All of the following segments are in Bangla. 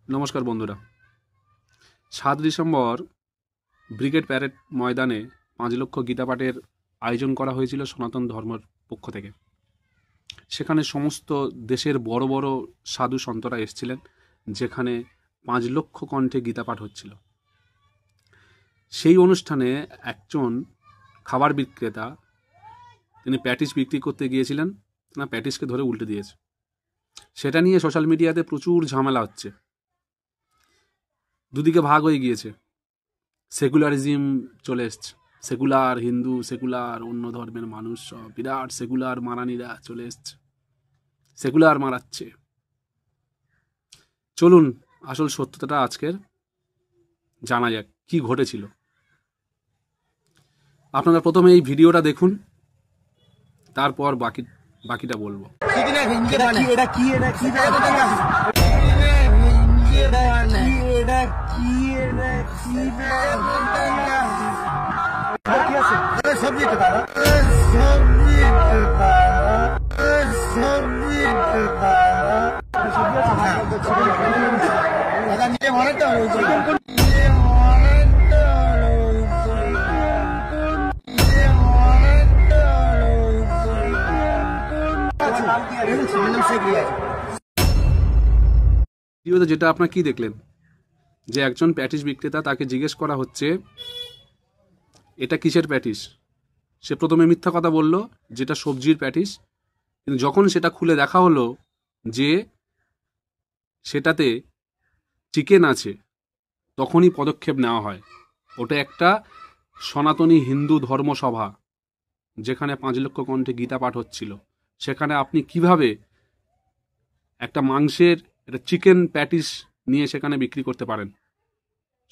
নমস্কার বন্ধুরা। ৭ ডিসেম্বর ব্রিগেড প্যারেড ময়দানে ৫ লক্ষ গীতা পাঠের আয়োজন করা হয়েছিল সনাতন ধর্মের পক্ষ থেকে। সেখানে সমস্ত দেশের বড় বড় সাধু সন্তরা এসেছিলেন, যেখানে ৫ লক্ষ কণ্ঠে গীতা পাঠ হচ্ছিল। সেই অনুষ্ঠানে একজন খাবার বিক্রেতা, তিনি প্যাটিস বিক্রি করতে গিয়েছিলেন, না প্যাটিসকে ধরে উল্টে দিয়েছে। সেটা নিয়ে সোশ্যাল মিডিয়াতে প্রচুর ঝামেলা হচ্ছে, দুদিকে ভাগ হয়ে গিয়েছে। সেকুলারিজম চলে এসছে, সেকুলার হিন্দু, সেকুলার অন্য ধর্মের মানুষ, সব বিরাট সেকুলার মারানিরা চলে এসছে, সেকুলার মারাচ্ছে। চলুন আসল সত্যটা আজকের জানা যাক, কি ঘটেছিল। আপনারা প্রথমে এই ভিডিওটা দেখুন, তারপর বাকিটা বলবো। ভিডিওতে যেটা আপনারা কি দেখলেন, যে একজন প্যাটিস বিক্রেতা, তাকে জিজ্ঞেস করা হচ্ছে এটা কিসের প্যাটিস। সে প্রথমে মিথ্যা কথা বলল, যেটা সবজির প্যাটিস। কিন্তু যখন সেটা খুলে দেখা হলো যে সেটাতে চিকেন আছে, তখনই পদক্ষেপ নেওয়া হয়। ওটা একটা সনাতনী হিন্দু ধর্মসভা, যেখানে ৫ লক্ষ কণ্ঠে গীতা পাঠ হচ্ছিল। সেখানে আপনি কিভাবে একটা মাংসের, একটা চিকেন প্যাটিস নিয়ে সেখানে বিক্রি করতে পারেন?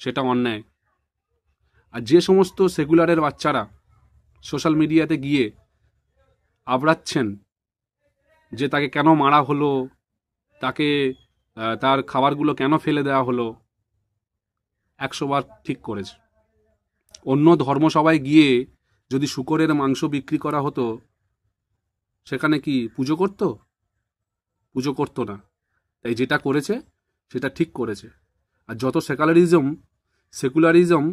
সেটা অন্যায়। আর যে সমস্ত সেকুলারের বাচ্চারা সোশ্যাল মিডিয়াতে গিয়ে আবড়াচ্ছেন যে তাকে কেন মারা হলো, তাকে তার খাবারগুলো কেন ফেলে দেওয়া হলো, ১০০ বার ঠিক করেছে। অন্য ধর্মসভায় গিয়ে যদি শূকরের মাংস বিক্রি করা হতো, সেখানে কি পুজো করতো? পুজো করতো না। তাই যেটা করেছে সেটা ঠিক করেছে। আর যত সেকুলারিজম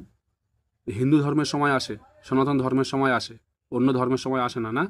হিন্দু ধর্মের সময় আসে, সনাতন ধর্মের সময় আসে, অন্য ধর্মের সময় আসে না, না?